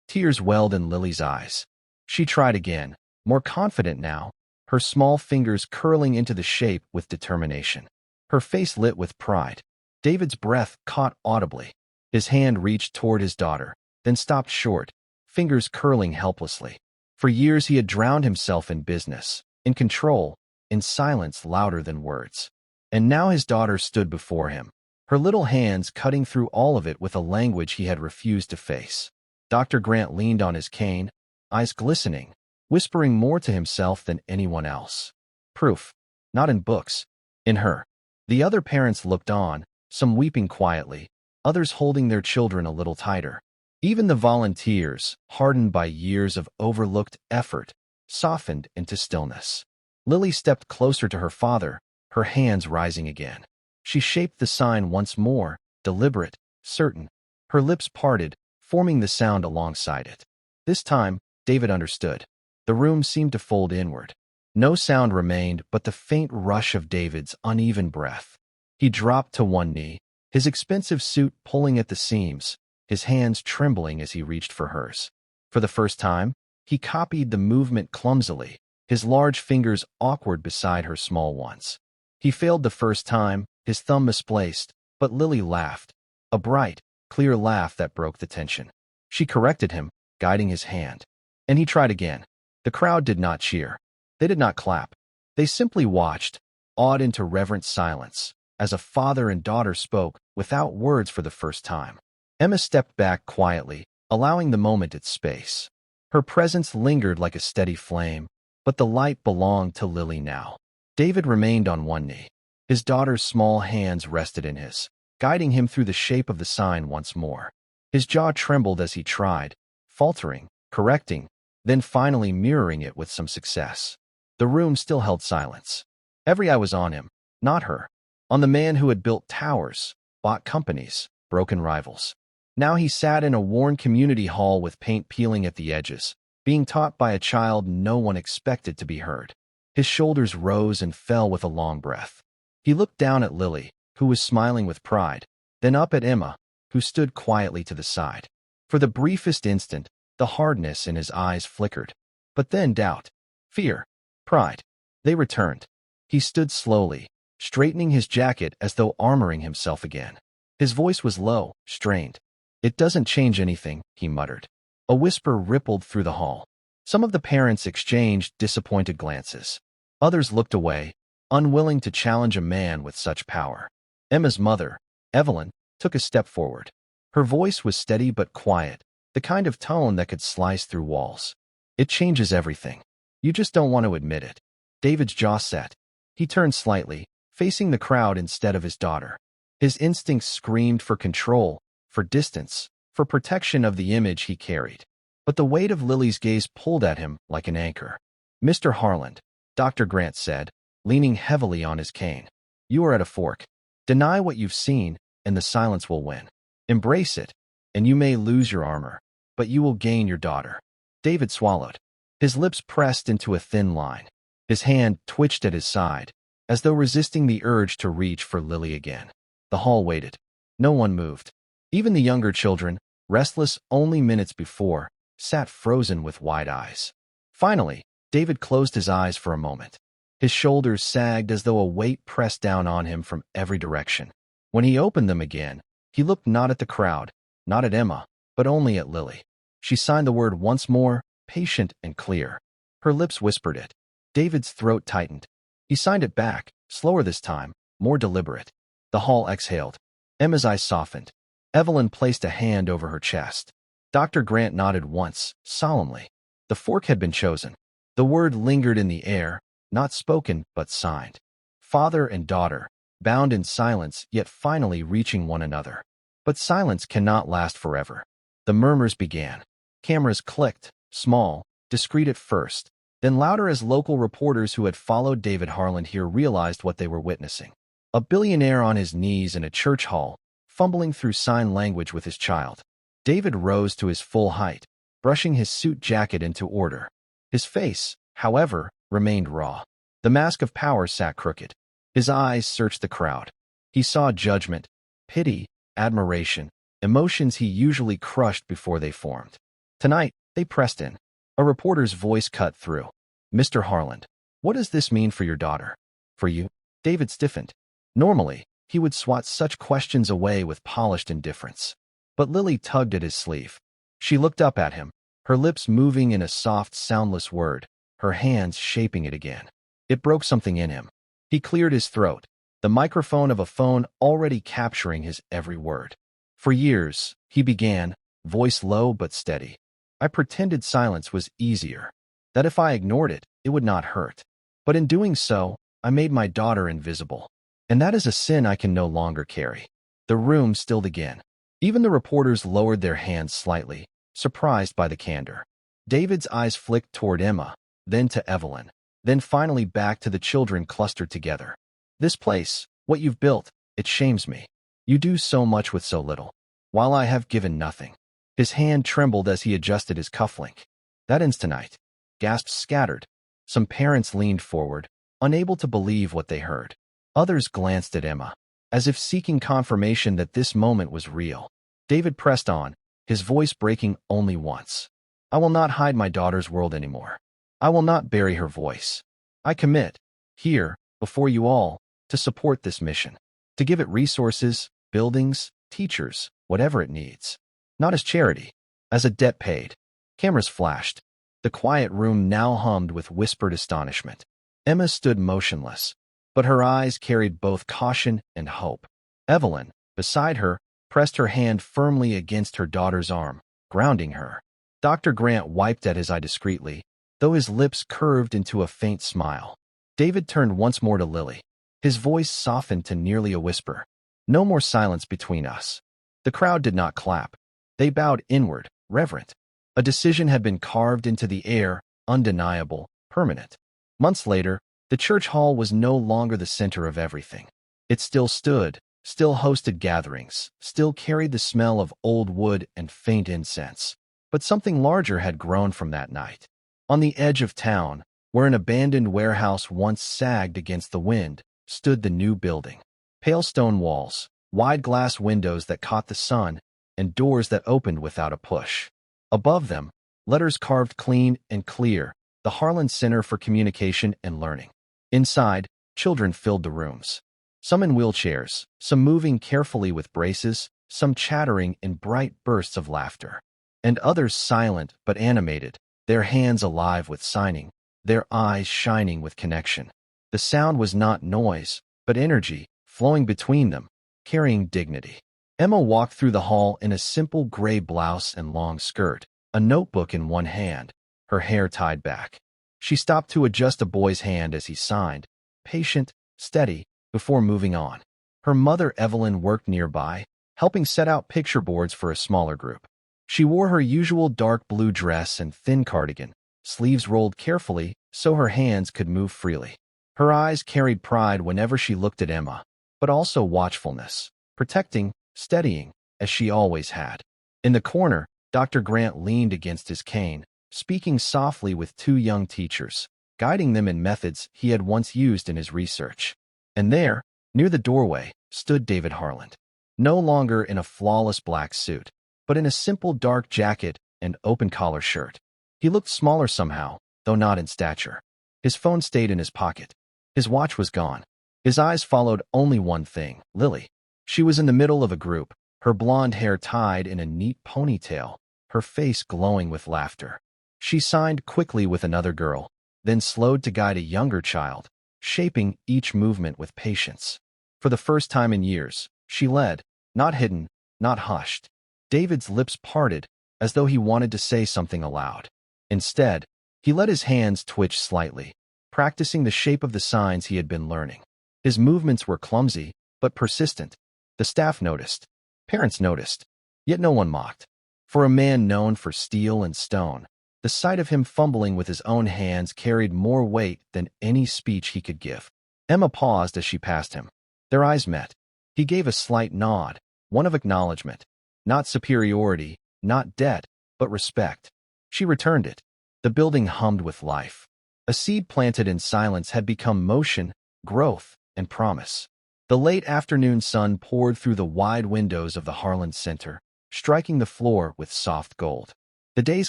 Tears welled in Lily's eyes. She tried again, more confident now, her small fingers curling into the shape with determination. Her face lit with pride. David's breath caught audibly. His hand reached toward his daughter, then stopped short, fingers curling helplessly. For years he had drowned himself in business, in control, in silence louder than words. And now his daughter stood before him, her little hands cutting through all of it with a language he had refused to face. Dr. Grant leaned on his cane, eyes glistening, whispering more to himself than anyone else. Proof, not in books, in her. The other parents looked on, some weeping quietly, others holding their children a little tighter. Even the volunteers, hardened by years of overlooked effort, softened into stillness. Lily stepped closer to her father, her hands rising again. She shaped the sign once more, deliberate, certain. Her lips parted, forming the sound alongside it. This time, David understood. The room seemed to fold inward. No sound remained but the faint rush of David's uneven breath. He dropped to one knee, his expensive suit pulling at the seams, his hands trembling as he reached for hers. For the first time, he copied the movement clumsily, his large fingers awkward beside her small ones. He failed the first time, his thumb misplaced, but Lily laughed, a bright, clear laugh that broke the tension. She corrected him, guiding his hand. And he tried again. The crowd did not cheer. They did not clap. They simply watched, awed into reverent silence, as a father and daughter spoke, without words for the first time. Emma stepped back quietly, allowing the moment its space. Her presence lingered like a steady flame, but the light belonged to Lily now. David remained on one knee. His daughter's small hands rested in his, guiding him through the shape of the sign once more. His jaw trembled as he tried, faltering, correcting, then finally mirroring it with some success. The room still held silence. Every eye was on him, not her, on the man who had built towers, bought companies, broken rivals. Now he sat in a worn community hall with paint peeling at the edges, being taught by a child no one expected to be heard. His shoulders rose and fell with a long breath. He looked down at Lily, who was smiling with pride, then up at Emma, who stood quietly to the side. For the briefest instant, the hardness in his eyes flickered. But then doubt, fear, pride. They returned. He stood slowly, straightening his jacket as though armoring himself again. His voice was low, strained. "It doesn't change anything," he muttered. A whisper rippled through the hall. Some of the parents exchanged disappointed glances. Others looked away, unwilling to challenge a man with such power. Emma's mother, Evelyn, took a step forward. Her voice was steady but quiet, the kind of tone that could slice through walls. "It changes everything. You just don't want to admit it." David's jaw set. He turned slightly, facing the crowd instead of his daughter. His instincts screamed for control, for distance, for protection of the image he carried. But the weight of Lily's gaze pulled at him like an anchor. "Mr. Harland," Dr. Grant said, leaning heavily on his cane. "You are at a fork. Deny what you've seen, and the silence will win. Embrace it, and you may lose your armor, but you will gain your daughter." David swallowed. His lips pressed into a thin line. His hand twitched at his side, as though resisting the urge to reach for Lily again. The hall waited. No one moved. Even the younger children, restless only minutes before, sat frozen with wide eyes. Finally, David closed his eyes for a moment. His shoulders sagged as though a weight pressed down on him from every direction. When he opened them again, he looked not at the crowd, not at Emma, but only at Lily. She signed the word once more, patient and clear. Her lips whispered it. David's throat tightened. He signed it back, slower this time, more deliberate. The hall exhaled. Emma's eyes softened. Evelyn placed a hand over her chest. Dr. Grant nodded once, solemnly. The fork had been chosen. The word lingered in the air, not spoken but signed. Father and daughter, bound in silence yet finally reaching one another. But silence cannot last forever. The murmurs began. Cameras clicked, small, discreet at first, then louder as local reporters who had followed David Harland here realized what they were witnessing. A billionaire on his knees in a church hall, fumbling through sign language with his child. David rose to his full height, brushing his suit jacket into order. His face, however, remained raw. The mask of power sat crooked. His eyes searched the crowd. He saw judgment, pity, admiration, emotions he usually crushed before they formed. Tonight, they pressed in. A reporter's voice cut through. "Mr. Harland, what does this mean for your daughter? For you?" David stiffened. Normally, he would swat such questions away with polished indifference. But Lily tugged at his sleeve. She looked up at him, her lips moving in a soft, soundless word, her hands shaping it again. It broke something in him. He cleared his throat, the microphone of a phone already capturing his every word. "For years," he began, voice low but steady. "I pretended silence was easier, that if I ignored it, it would not hurt. But in doing so, I made my daughter invisible. And that is a sin I can no longer carry." The room stilled again. Even the reporters lowered their hands slightly, surprised by the candor. David's eyes flicked toward Emma, then to Evelyn, then finally back to the children clustered together. "This place, what you've built, it shames me. You do so much with so little, while I have given nothing." His hand trembled as he adjusted his cufflink. "That ends tonight." Gasps scattered. Some parents leaned forward, unable to believe what they heard. Others glanced at Emma, as if seeking confirmation that this moment was real. David pressed on, his voice breaking only once. "I will not hide my daughter's world anymore. I will not bury her voice. I commit, here, before you all, to support this mission, to give it resources, buildings, teachers, whatever it needs. Not as charity, as a debt paid." Cameras flashed. The quiet room now hummed with whispered astonishment. Emma stood motionless, but her eyes carried both caution and hope. Evelyn, beside her, pressed her hand firmly against her daughter's arm, grounding her. Dr. Grant wiped at his eye discreetly, though his lips curved into a faint smile. David turned once more to Lily. His voice softened to nearly a whisper. "No more silence between us." The crowd did not clap. They bowed inward, reverent. A decision had been carved into the air, undeniable, permanent. Months later, the church hall was no longer the center of everything. It still stood, still hosted gatherings, still carried the smell of old wood and faint incense. But something larger had grown from that night. On the edge of town, where an abandoned warehouse once sagged against the wind, stood the new building. Pale stone walls, wide glass windows that caught the sun, and doors that opened without a push. Above them, letters carved clean and clear, the Harland Center for Communication and Learning. Inside, children filled the rooms. Some in wheelchairs, some moving carefully with braces, some chattering in bright bursts of laughter. And others silent but animated, their hands alive with signing, their eyes shining with connection. The sound was not noise, but energy, flowing between them, carrying dignity. Emma walked through the hall in a simple gray blouse and long skirt, a notebook in one hand, her hair tied back. She stopped to adjust a boy's hand as he signed, patient, steady, before moving on. Her mother Evelyn worked nearby, helping set out picture boards for a smaller group. She wore her usual dark blue dress and thin cardigan, sleeves rolled carefully so her hands could move freely. Her eyes carried pride whenever she looked at Emma, but also watchfulness, protecting, steadying, as she always had. In the corner, Dr. Grant leaned against his cane, speaking softly with two young teachers, guiding them in methods he had once used in his research. And there, near the doorway, stood David Harland. no longer in a flawless black suit, but in a simple dark jacket and open-collar shirt. He looked smaller somehow, though not in stature. His phone stayed in his pocket. His watch was gone. His eyes followed only one thing, Lily. She was in the middle of a group, her blonde hair tied in a neat ponytail, her face glowing with laughter. She signed quickly with another girl, then slowed to guide a younger child, shaping each movement with patience. For the first time in years, she led, not hidden, not hushed. David's lips parted, as though he wanted to say something aloud. Instead, he let his hands twitch slightly, practicing the shape of the signs he had been learning. His movements were clumsy, but persistent. The staff noticed. Parents noticed. Yet no one mocked. For a man known for steel and stone, the sight of him fumbling with his own hands carried more weight than any speech he could give. Emma paused as she passed him. Their eyes met. He gave a slight nod, one of acknowledgement. Not superiority, not debt, but respect. She returned it. The building hummed with life. A seed planted in silence had become motion, growth, and promise. The late afternoon sun poured through the wide windows of the Harland Center, striking the floor with soft gold. The day's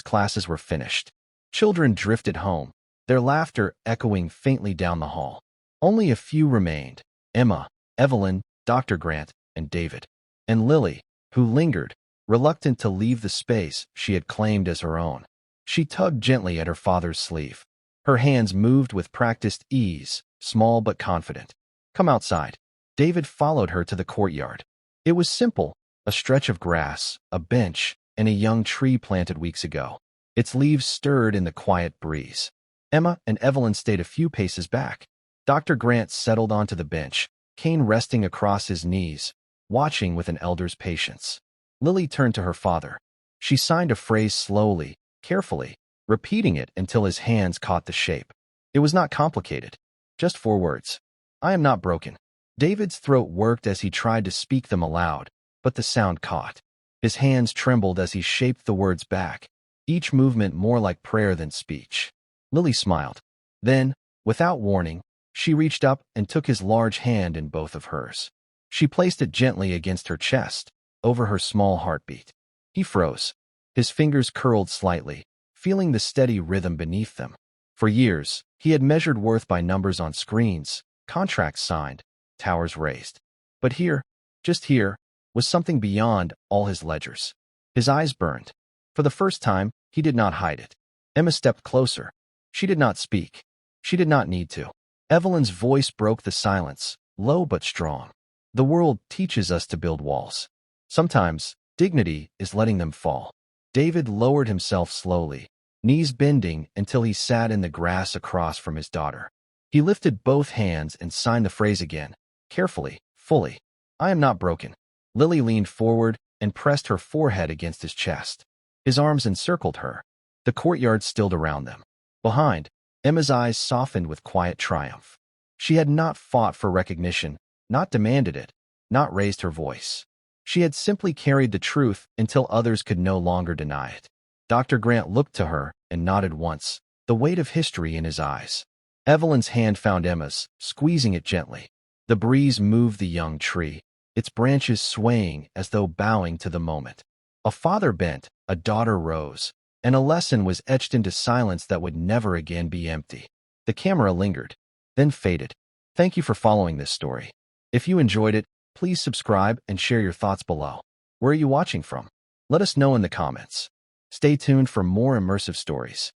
classes were finished. Children drifted home, their laughter echoing faintly down the hall. Only a few remained: Emma, Evelyn, Dr. Grant, and David. And Lily, who lingered, reluctant to leave the space she had claimed as her own. She tugged gently at her father's sleeve. Her hands moved with practiced ease, small but confident. "Come outside." David followed her to the courtyard. It was simple, a stretch of grass, a bench, and a young tree planted weeks ago. Its leaves stirred in the quiet breeze. Emma and Evelyn stayed a few paces back. Dr. Grant settled onto the bench, cane resting across his knees, watching with an elder's patience. Lily turned to her father. She signed a phrase slowly, carefully, repeating it until his hands caught the shape. It was not complicated. Just 4 words. "I am not broken." David's throat worked as he tried to speak them aloud, but the sound caught. His hands trembled as he shaped the words back, each movement more like prayer than speech. Lily smiled. Then, without warning, she reached up and took his large hand in both of hers. She placed it gently against her chest, over her small heartbeat. He froze. His fingers curled slightly, feeling the steady rhythm beneath them. For years, he had measured worth by numbers on screens, contracts signed, towers raised. But here, just here, was something beyond all his ledgers. His eyes burned. For the first time, he did not hide it. Emma stepped closer. She did not speak. She did not need to. Evelyn's voice broke the silence, low but strong. "The world teaches us to build walls. Sometimes, dignity is letting them fall." David lowered himself slowly, knees bending until he sat in the grass across from his daughter. He lifted both hands and signed the phrase again, carefully, fully. "I am not broken." Lily leaned forward and pressed her forehead against his chest. His arms encircled her. The courtyard stilled around them. Behind, Emma's eyes softened with quiet triumph. She had not fought for recognition, not demanded it, not raised her voice. She had simply carried the truth until others could no longer deny it. Dr. Grant looked to her and nodded once, the weight of history in his eyes. Evelyn's hand found Emma's, squeezing it gently. The breeze moved the young tree, its branches swaying as though bowing to the moment. A father bent, a daughter rose, and a lesson was etched into silence that would never again be empty. The camera lingered, then faded. Thank you for following this story. If you enjoyed it, please subscribe and share your thoughts below. Where are you watching from? Let us know in the comments. Stay tuned for more immersive stories.